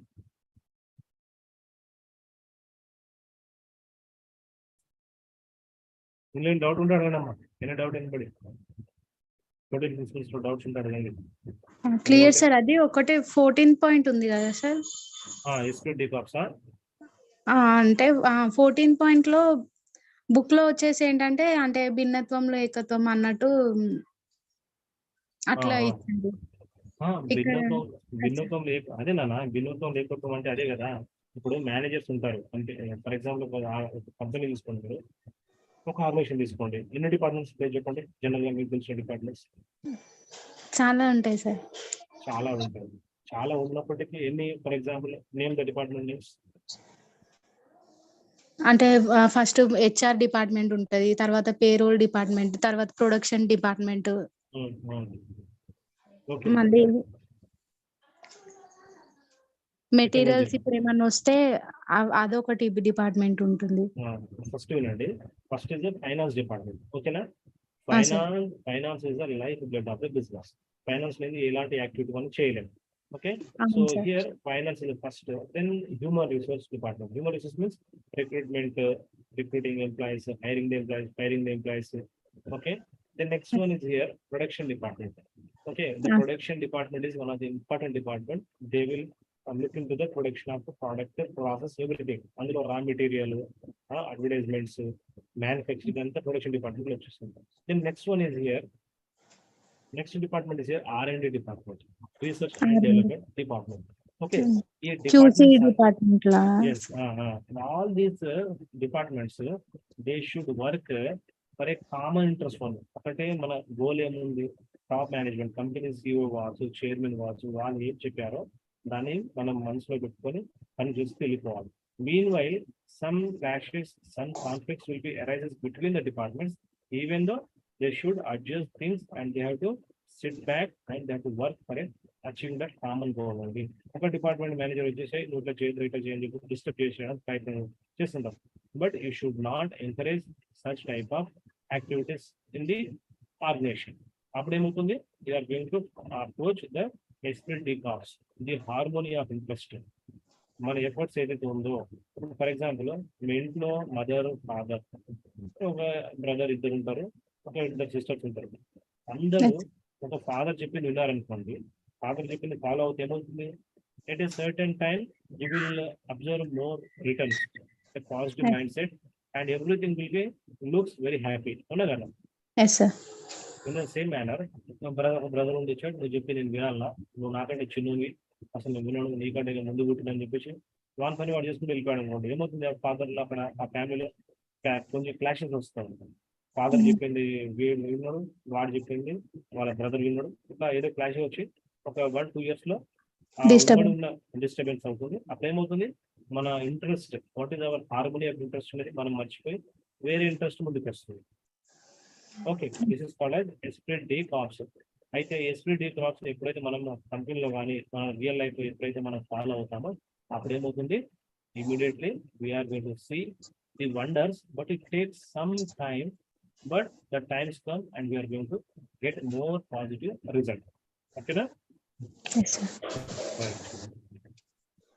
doubt ఉంటాడు కదమ్మా, ఎన్ని doubt ఎనబడి 14 principles లో doubts ఉంటాడు కదండి. Clear sir. అది ఒకటే 14 point ఉంది కదా సార్. ఎస్పిరిట్ డి కార్ప్స్ అంటే 14 పాయింట్ లో బుక్ లో వచ్చేసి ఏంటంటే అంటే భిన్నత్వంలో ఏకత్వం అన్నట్టు అట్లా ఇచ్చింది. భిన్నత్వం అదే నాన్న, భిన్నత్వం లేకపోవడం అంటే అదే కదా. ఇప్పుడు మేనేజర్స్ ఉంటారు అంటే ఫర్ ఎగ్జాంపుల్ కంపెనీ తీసుకుంటారు, ఒక ఆర్గనైజేషన్ తీసుకోండి, ఎన్ని డిపార్ట్మెంట్స్ పేరు చెప్పండి జనరల్ గా మీకు తెలిసిన డిపార్ట్మెంట్స్. చాలా ఉంటాయి సార్. చాలా ఉన్నప్పటికీ ఎన్ని, for example name the department names. అంటే ఫస్ట్ హెచ్ఆర్ డిపార్ట్మెంట్ ఉంటది, తర్వాత పేరోల్ డిపార్ట్మెంట్, తర్వాత ప్రొడక్షన్ డిపార్ట్మెంట్, మళ్ళీ మెటీరియల్స్ ఇప్పుడు ఏమన్నా వస్తే అదొకటి డిపార్ట్మెంట్ ఉంటుంది. ఫస్ట్ వినండి, first is the finance department. ఓకేనా? Finance is the life blood of the business. Finance అనేది ఎలాంటి యాక్టివిటీ మనం చేయలేము. Okay, so here finance is the first, then human resource department. Human resource means recruitment, recruiting employees, hiring the employees, firing the employees. Okay, the next one is here production department. Okay, the production department is one of the important department. They will look into the production of the product, process, everything. Under raw material, advertisements, manufacturing, and the production department. Then next one is here. Next department is here R&D department, research and development department. Okay, QC department. Yes, and all these departments, they should work for a common interest one. ఒకటే మన goal ఏముంది, top management company CEO కావచ్చు, chairman కావచ్చు, వాళ్ళు ఏం చెప్పారో దాన్ని మనం మనసులో పెట్టుకొని పని చేసి వెళ్ళిపోవాలి. Meanwhile, some clashes, some conflicts will be arises between the departments, even though they should adjust things and they have to sit back and they have to work for it, achieving that common goal only. ఒక department manager వచ్చేసి నువ్వు ఇట్లా చేయదు ఇట్లా చేయండి disturb చేసేయడం ప్రయత్నం చేస్తుంటాం. But you should not encourage such type of activities in the organization. అప్పుడు ఏమవుతుంది, you are going to approach the esprit de corps, the harmony of interest. మన ఎఫర్ట్స్ ఏదైతే ఉందో, ఫర్ ఎగ్జాంపుల్ మీ ఇంట్లో మదర్, ఫాదర్, ఒక బ్రదర్ ఇద్దరు ఉంటారు, ఒక ఇద్దరు సిస్టర్స్ ఉంటారు. అందరూ ఒక ఫాదర్ చెప్పింది విన్నారనుకోండి, ఫాదర్ చెప్పింది ఫాలో అవుతే ఏమవుతుంది, at a certain time you will observe more returns. a positive Yes. mindset, and everything will be looks very happy. అవునా కదా? Yes sir. In the same manner brother ఉండి వచ్చాడు, నువ్వు చెప్పి నేను వినాలా, నువ్వు నాకంటే చిన్నవి, అసలు నేను వినను, నీకంటే నేను ముందు పుట్టినని చెప్పేసి వాని పని వాడు చేసుకుని వెళ్ళిపోయాడు అనుకోండి. ఏమవుతుంది ఆ ఫాదర్లో అక్కడ ఆ ఫ్యామిలీలో కొంచెం క్లాషెస్ వస్తాయి. ఫాదర్ చెప్పింది వీడు విన్నాడు, వాడు చెప్పింది వాళ్ళ బ్రదర్ విన్నాడు, ఇట్లా ఏదో క్లాష్ వచ్చి ఒక 1-2 years లో ఆ ఉమ్మడి ఉన్న డిస్టర్బెన్స్ అవుతుంది. అప్పుడు ఏమవుతుంది, మన interest, what is our harmony of interest అనేది మనం మర్చిపోయి వేరే ఇంట్రెస్ట్ ముందుకు వస్తుంది. Okay, this is called as esprit de corps. అయితే ఎస్ప్రిట్ డి కార్ప్స్ ఎప్పుడైతే మనం కంపెనీలో కానీ మన రియల్ లైఫ్ ఎప్పుడైతే మనం ఫాలో అవుతామో అప్పుడు ఏమవుతుంది, immediately we are going to see the wonders, but it takes some time, but the times come and we are going to get more positive result. ఓకేనా? Yes sir.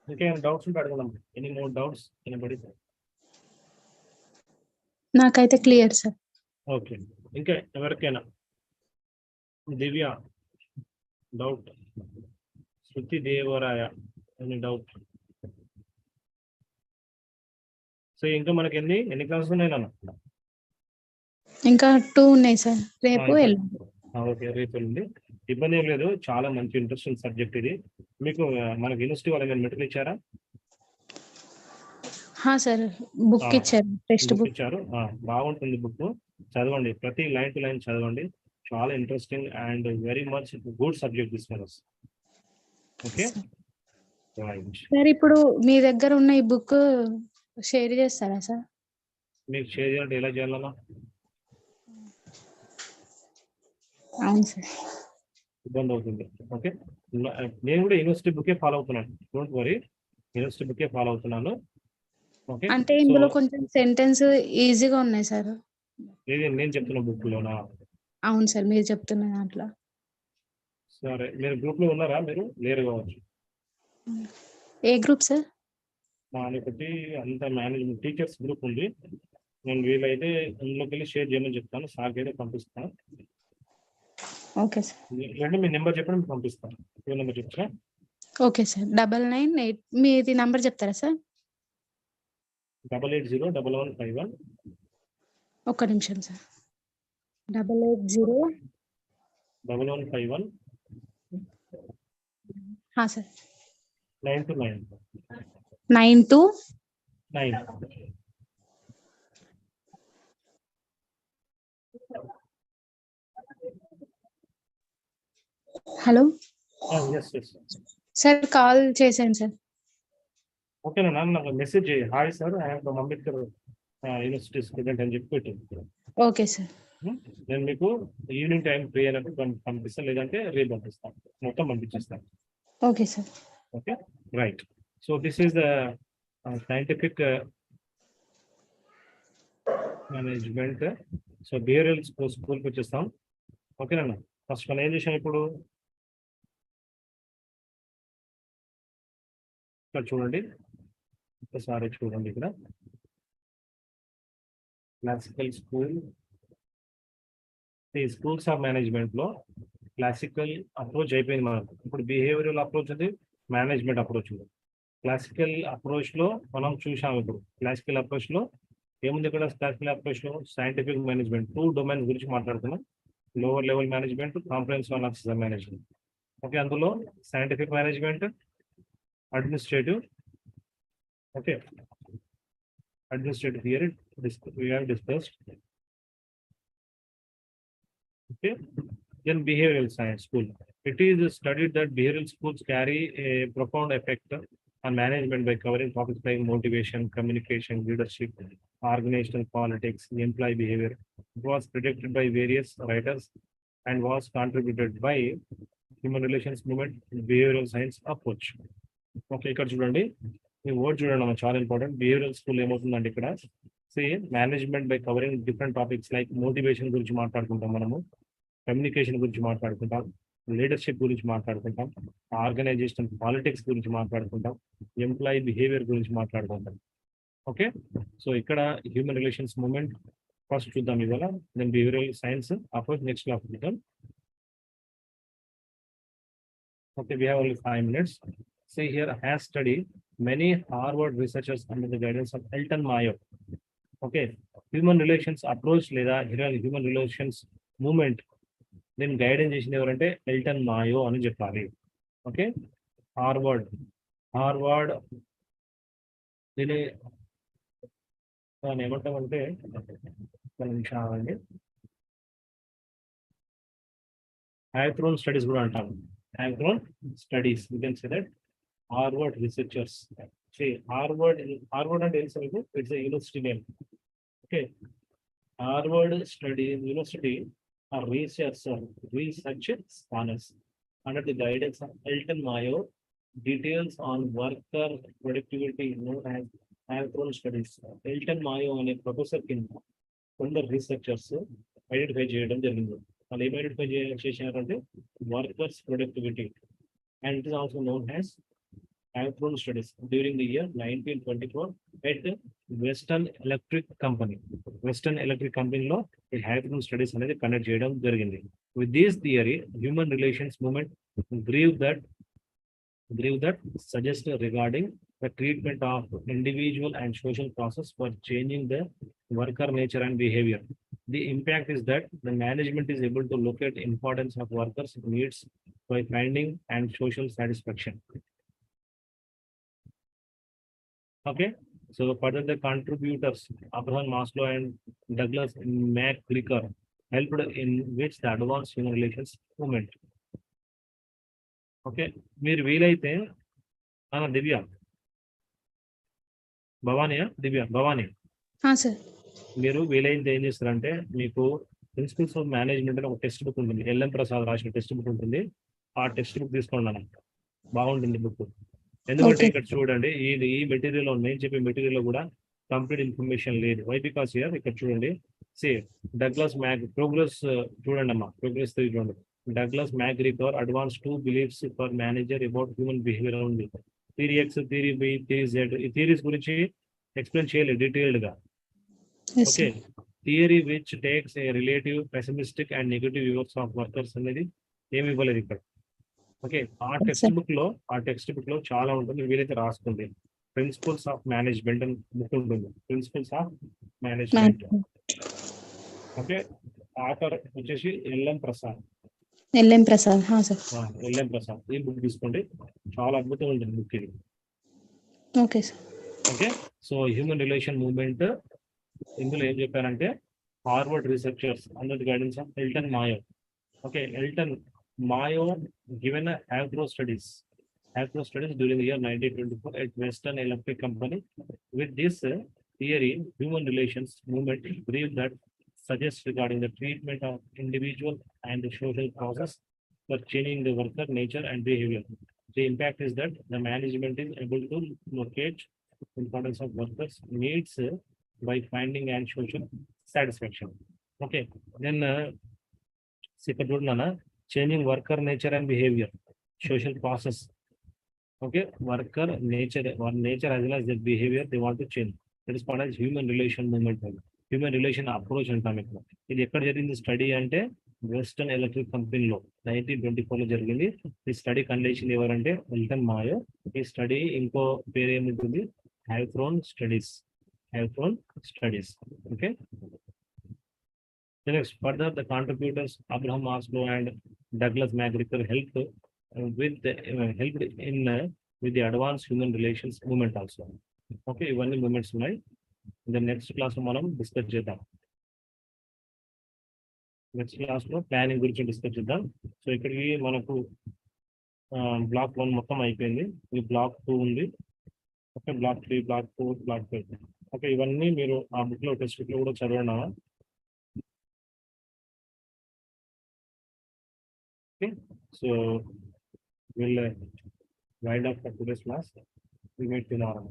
ఇంకేమైనా డౌట్స్ ఉంటే అడగడం. Any more doubts anybody? నాకైతే clear sir. Okay, ఇంకా ఎవరికైనా? Divya doubt, Shruti Devaraya any doubt? So ఇంకా మనకి ఎన్ని క్లాసెస్ ఉన్నాయి నాన్న? ఇంకా 2 ఉన్నాయి సార్, రేపు ఎల్లుండి. ఓకే, రేపు వెళ్ళండి, ఇబ్బంది ఏం లేదు. చాలా మంచి ఇంట్రెస్టింగ్ సబ్జెక్ట్ ఇది. మీకు మనకి యూనివర్సిటీ వాళ్ళు ఏమైనా మెటీరియల్ ఇచ్చారా? సార్, బుక్ ఇచ్చారు, టెక్స్ట్ బుక్ బుక్ ఇచ్చారు. బాగుంటుంది బుక్, చదవండి, ప్రతి లైన్ టు లైన్ చదవండి. చాలా interesting and very much good subject this for us. Okay right. Sir, ఇప్పుడు మీ దగ్గర ఉన్న ఈ బుక్ షేర్ చేస్తారా సార్? మీకు షేర్ చేయాలంటే ఎలా చేయాలన్నా? అవును సార్. ఇబ్బంది అవుతుంది. ఓకే, నేను కూడా యూనివర్సిటీ బుకే ఫాలో అవుతున్నాను, డోంట్ వరీ, యూనివర్సిటీ బుకే ఫాలో అవుతున్నాను. ఓకే, అంటే సో ఇందులో కొంచెం సెంటెన్స్ ఈజీగా ఉన్నాయి సార్. ఇది నేను చెప్తున్న బుక్ లోనా? అవును సార్, మీరు చెప్తున్న దాంట్లో. సరే, మీరు గ్రూప్ లో ఉన్నారా? మీరు లేరు కావచ్చు. ఏ గ్రూప్ సార్? ఒకటి అంత మేనేజ్మెంట్ టీచర్స్ గ్రూప్ ఉంది. నేను వీలైతే అందులోకి వెళ్ళి షేర్ చేయమని చెప్తాను, సార్కి అయితే పంపిస్తాను. Okay sir. లేదంటే మీ నెంబర్ చెప్పండి, మీకు పంపిస్తాను. ఫోన్ నెంబర్ చెప్తారా? Okay sir. 998 మీది నంబర్ చెప్తారా సార్? 880151. ఒక్క నిమిషం sir. 880 1151 sir. 929 929. Hello yes yes sir, call చేశాను సార్. ఓకేనా మ్యామ్, నాకు మెసేజ్ చేయి, hi sir I'm from Ambedkar university student అని చెప్పి పెట్టింది. Okay sir. నేను మీకు ఈవినింగ్ టైం ఫ్రీ అయినప్పుడు పంపిస్తాను, లేదంటే రేపు పంపిస్తాను, మొత్తం పంపించేస్తాను. Okay sir. Okay right. So this is the scientific management. So behavioural స్కూల్కి వచ్చేస్తాం. ఓకేనా, ఫస్ట్ మనం ఏం చేసాం ఇప్పుడు? ఇక్కడ చూడండి, ఒకసారి చూడండి, ఇక్కడ క్లాసికల్ స్కూల్, ఈ స్కూల్స్ ఆఫ్ మేనేజ్మెంట్ లో క్లాసికల్ అప్రోచ్ అయిపోయింది మనకు. ఇప్పుడు బిహేవియరల్ అప్రోచ్ ఉంది, మేనేజ్మెంట్ అప్రోచ్ ఉంది. క్లాసికల్ అప్రోచ్ లో మనం చూసాము. ఇప్పుడు క్లాసికల్ అప్రోచ్ లో ఏముంది? ఇక్కడ క్లాసికల్ అప్రోచ్ లో సైంటిఫిక్ మేనేజ్మెంట్ 2 డొమైన్స్ గురించి మాట్లాడుతున్నాం, lower level management, comprehensive analysis management. Okay, అందులో scientific management, administrative, okay, administrative theory we have discussed. Okay, then behavioral science school. It is studied that behavioral schools carry a profound effect on management by covering topics like motivation, communication, leadership, organizational politics, employee behavior. It was predicted by various writers and was contributed by human relations movement, behavioral science approach. Okay, ఇక్కడ చూడండి, ఈ word చూడండి అమ్మా, చాలా important. Behavioural school ఏమవుతుందండి ఇక్కడ? Management by covering different topics like motivation గురించి మాట్లాడుకుంటాం మనము, కమ్యూనికేషన్ గురించి మాట్లాడుకుంటాం, లీడర్షిప్ గురించి మాట్లాడుకుంటాం, ఆర్గనైజేషన్ పాలిటిక్స్ గురించి మాట్లాడుకుంటాం, ఎంప్లాయీ బిహేవియర్ గురించి మాట్లాడుకుంటాం. ఓకే, సో ఇక్కడ హ్యూమన్ రిలేషన్స్ మూమెంట్ ఫస్ట్ చూద్దాం ఇవాళ, then behavioural science approach next class చూద్దాం. Okay, we have only 5 minutes. See here, has study many Harvard researchers under the guidance of Elton Mayo. Okay, human relations approach లేదా human relations movement దీన్ని guidance చేసింది ఎవరంటే Elton మాయో అని చెప్పాలి. Okay, Harvard దీని దాన్ని ఏమంటామంటే ఒక నిమిషం ఆగండి. హ్యాక్రోన్ స్టడీస్ కూడా అంటాము. Hawthorne studies you can say that Harvard researchers. Harvard అంటే తెలుసు మీకు, it's university name. Okay, Harvard study university are research scholars under the guidance of Elton Mayo. Details on worker productivity known as Hands-on studies. Elton Mayo అనే professor కింద కొందరు researchers identify చేయడం జరిగింది. వాళ్ళు ఏం ఐడెంటిఫై చేశారంటే workers productivity, and it is also known as Hands-on studies during the year 1924 at western electric company. Western electric కంపెనీలో ఈ హ్యాక్రోన్ స్టడీస్ అనేది కండక్ట్ చేయడం జరిగింది. With this theory human relations movement grieve that suggest regarding the treatment of individual and social process for changing the worker nature and behavior. The impact is that the management is able to locate importance of workers' needs by finding and social satisfaction. Okay, so further the contributors Abraham Maslow and Douglas MacGregor helped in which the advanced human relations movement. Okay, మీరు వీలైతే దివ్య Bhavani sir మీరు వీలైతే ఏం చేస్తారంటే మీకు principles of management అని ఒక text book ఉంటుంది, ఎల్ఎం ప్రసాద్ రాసిన టెక్స్ట్ బుక్ ఉంటుంది. ఆ టెక్స్ట్ బుక్ తీసుకోండి అన్న, బాగుంటుంది బుక్. ఎందుకంటే ఇక్కడ చూడండి ఈ మెటీరియల్ నేను చెప్పే మెటీరియల్ కూడా కంప్లీట్ ఇన్ఫర్మేషన్ లేదు. వై బికాస్ హియర్ ఇక్కడ చూడండి, సే డగ్లస్ ప్రోగ్రెస్ చూడండి అమ్మా, ప్రోగ్రెస్ చూడండి. Douglas McGregor advance 2 beliefs for manager about human behaviour ఉంది. Theory X, theory B, theory Z, ఈ థియరీస్ గురించి ఎక్స్ప్లెయిన్ చేయలేదు డీటెయిల్డ్ గా. Okay, theory which takes a relative pessimistic and negative views of workers అనేది ఏమి ఇవ్వలేదు ఇక్కడ. ఓకే, ఆ టెక్స్ట్ బుక్ లో చాలా ఉంటుంది, వీలైతే రాసుకోండి. ప్రిన్సిపల్స్ ఆఫ్ మేనేజ్మెంట్ అని బుక్ ఉంటుంది, principles of management. Okay, author వచ్చేసి ఎల్ఎం ప్రసాద్. ఈ బుక్ తీసుకోండి, చాలా అద్భుతంగా ఉంటుంది బుక్ ఇది. Okay sir. Okay, so human relation movement ఇందులో ఏం చెప్పారంటే Harvard researchers under the guidance of Elton Mayo. Okay, Elton Mayo given a Hands-on studies during the year 1924 at Western Electric Company. With this theory, human relations movement believed that suggests regarding the treatment of individual and the social process for changing the worker nature and behavior. The impact is that the management is able to locate importance of workers' needs by finding and social satisfaction. Okay, then changing worker nature and behavior, social process. Okay, worker nature as well as their behavior they want to change. That is called as human relation movement, human relation approach అంటాం. ఇక్కడ ఇది ఎక్కడ జరిగింది study అంటే western electric కంపెనీలో 1924 లో జరిగింది. ఈ స్టడీ కండక్ట్ చేసింది ఎవరంటే ఎల్టన్ మాయో. ఈ స్టడీ ఇంకో పేరు ఏముంటుంది, Hawthorne studies. Okay, next further the contributors Abraham Maslow and Douglas MacGregor helped with the advanced human relations movement also. Okay, ఇవన్నీ మూమెంట్స్ ఉన్నాయి. the next class లో మనం డిస్కస్ చేద్దాం. నెక్స్ట్ క్లాస్ లో ప్లానింగ్ గురించి డిస్కస్ చేద్దాం. సో ఇక్కడికి మనకు బ్లాక్ 1 మొత్తం అయిపోయింది. ఇది బ్లాక్ 2 ఉంది. Okay, block 3, block 4, block 5. Okay, ఇవన్నీ మీరు ఆ బుక్ లో టెక్స్ట్ బుక్ లో కూడా చదవండి. Okay, so we'll wind up for today's class. We meet tomorrow.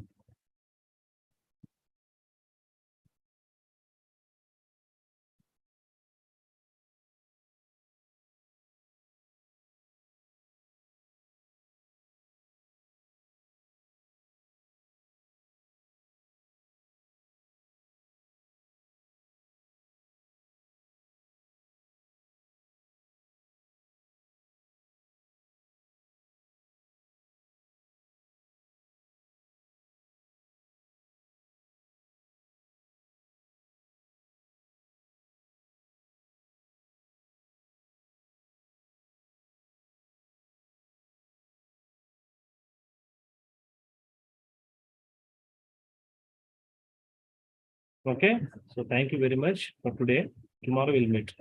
Okay, so thank you very much for today. Tomorrow we'll meet.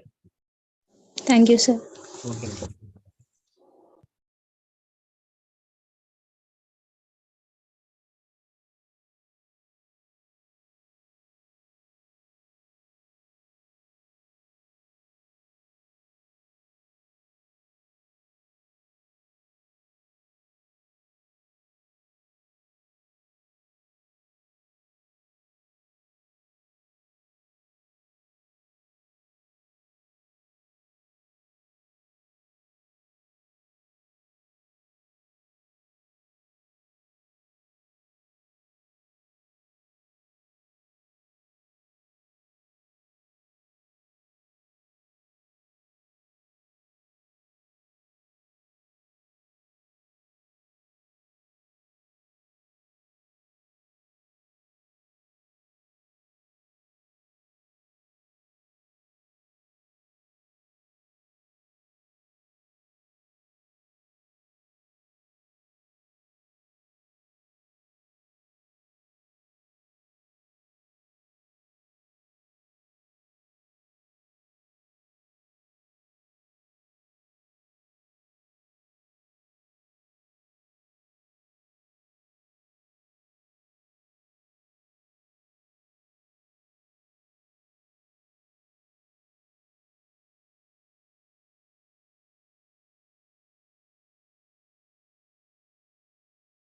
Thank you, sir. Okay.